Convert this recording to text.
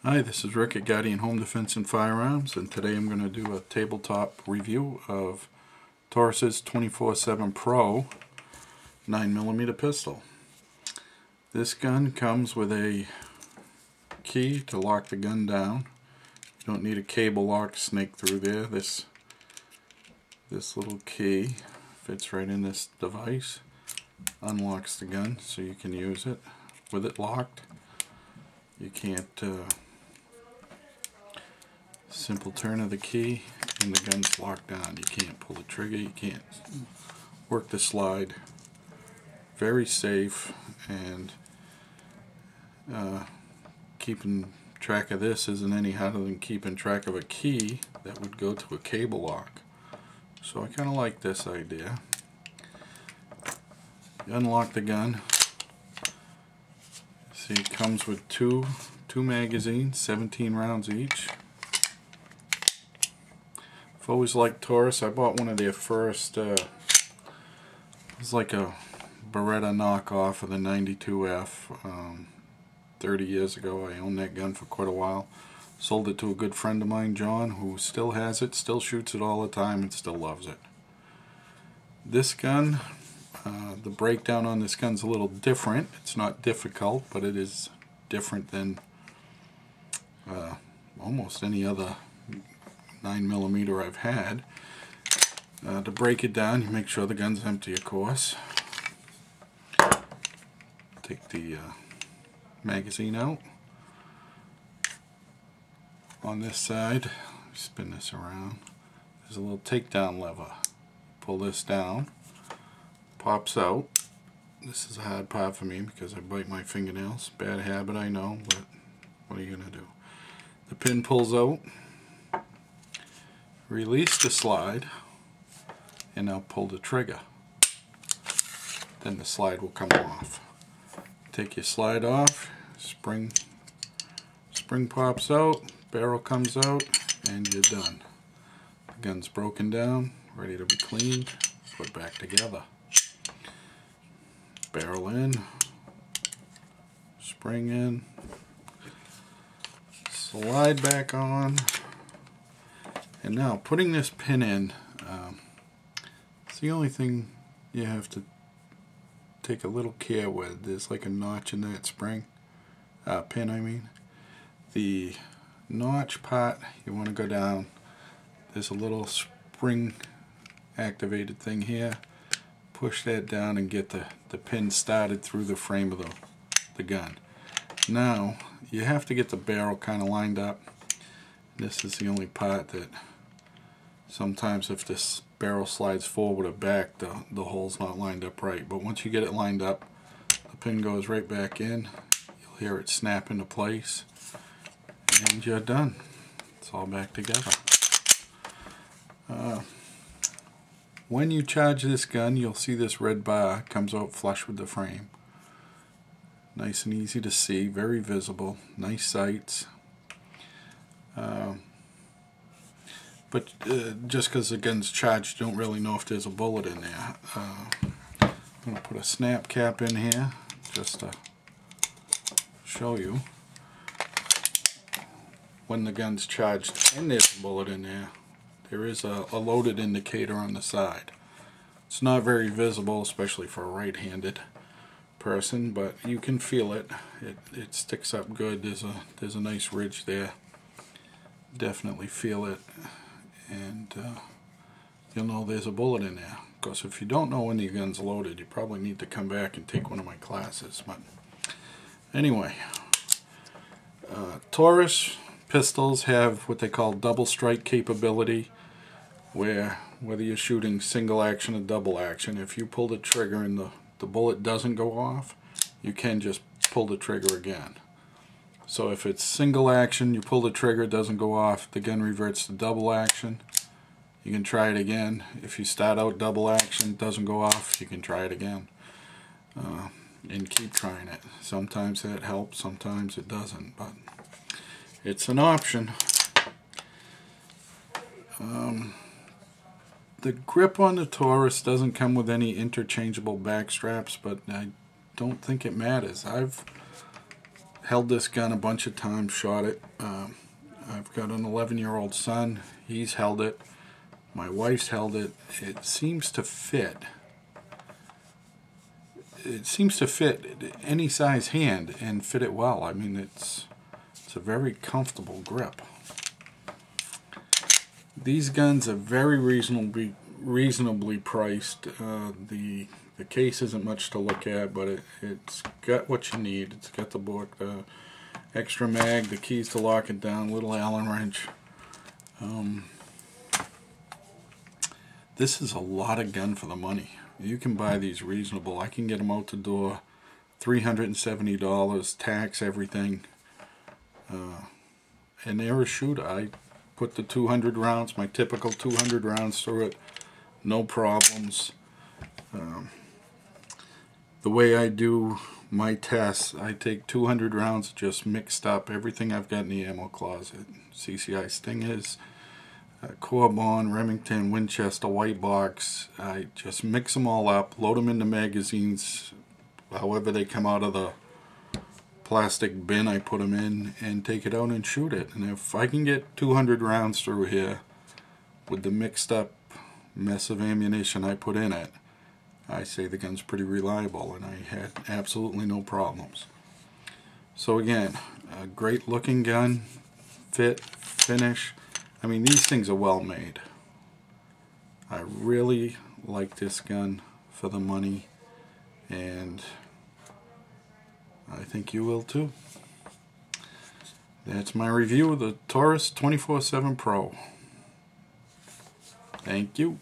Hi, this is Rick at Guardian Home Defense and Firearms, and today I'm going to do a tabletop review of Taurus's 24/7 Pro 9mm pistol. This gun comes with a key to lock the gun down. You don't need a cable lock to snake through there. This little key fits right in this device, unlocks the gun so you can use it. With it locked, you can't simple turn of the key and the gun's locked down. You can't pull the trigger, you can't work the slide. Very safe, and keeping track of this isn't any harder than keeping track of a key that would go to a cable lock. So I kind of like this idea. You unlock the gun. See, it comes with two magazines, 17 rounds each. I've always liked Taurus. I bought one of their first, it was like a Beretta knockoff of the 92F 30 years ago. I owned that gun for quite a while. Sold it to a good friend of mine, John, who still has it, still shoots it all the time, and still loves it. This gun, the breakdown on this gun's a little different. It's not difficult, but it is different than almost any other 9mm I've had. To break it down, you make sure the gun's empty, of course. Take the magazine out. On this side, spin this around, there's a little takedown lever. Pull this down, pops out. This is a hard part for me because I bite my fingernails. Bad habit, I know, but what are you gonna do? The pin pulls out. Release the slide, and now pull the trigger. Then the slide will come off. Take your slide off, spring pops out, barrel comes out, and you're done. The gun's broken down, ready to be cleaned, put back together. Barrel in, spring in, slide back on. And now, putting this pin in, it's the only thing you have to take a little care with. There's like a notch in that spring, pin I mean. The notch part, you want to go down. There's a little spring activated thing here. Push that down and get the pin started through the frame of the gun. Now, you have to get the barrel kind of lined up. This is the only part that sometimes if this barrel slides forward or back, the hole's not lined up right. But once you get it lined up, the pin goes right back in. You'll hear it snap into place, and you're done. It's all back together. When you charge this gun, you'll see this red bar comes out flush with the frame. Nice and easy to see, very visible, nice sights. But just because the gun's charged, you don't really know if there's a bullet in there. I'm going to put a snap cap in here just to show you. When the gun's charged and there's a bullet in there, there is a loaded indicator on the side. It's not very visible, especially for a right-handed person, but you can feel it. It sticks up good. There's a nice ridge there. Definitely feel it. And you'll know there's a bullet in there. Because if you don't know when your gun's loaded, you probably need to come back and take one of my classes. But anyway, Taurus pistols have what they call double strike capability, where whether you're shooting single action or double action, if you pull the trigger and the bullet doesn't go off, you can just pull the trigger again. So if it's single action, you pull the trigger, it doesn't go off, the gun reverts to double action. You can try it again. If you start out double action, it doesn't go off, you can try it again. And keep trying it. Sometimes that helps, sometimes it doesn't, but it's an option. The grip on the Taurus doesn't come with any interchangeable back straps, but I don't think it matters. held this gun a bunch of times, shot it. I've got an 11-year-old son. He's held it. My wife's held it. It seems to fit. It seems to fit any size hand and fit it well. I mean, it's a very comfortable grip. These guns are very reasonably priced. The case isn't much to look at, but it's got what you need. It's got the book, the extra mag, the keys to lock it down, little Allen wrench. This is a lot of gun for the money. You can buy these reasonable. I can get them out the door, $370, tax, everything. And they're a shooter. I put the 200 rounds, my typical 200 rounds through it, no problems. The way I do my tests, I take 200 rounds, just mixed up everything I've got in the ammo closet. CCI Stingers, Corbon, Remington, Winchester, white box. I just mix them all up, load them into magazines, however they come out of the plastic bin I put them in, and take it out and shoot it. And if I can get 200 rounds through here with the mixed up mess of ammunition I put in it, I say the gun's pretty reliable, and I had absolutely no problems. So again, a great looking gun, fit, finish. I mean, these things are well made. I really like this gun for the money, and I think you will too. That's my review of the Taurus 24/7 Pro. Thank you.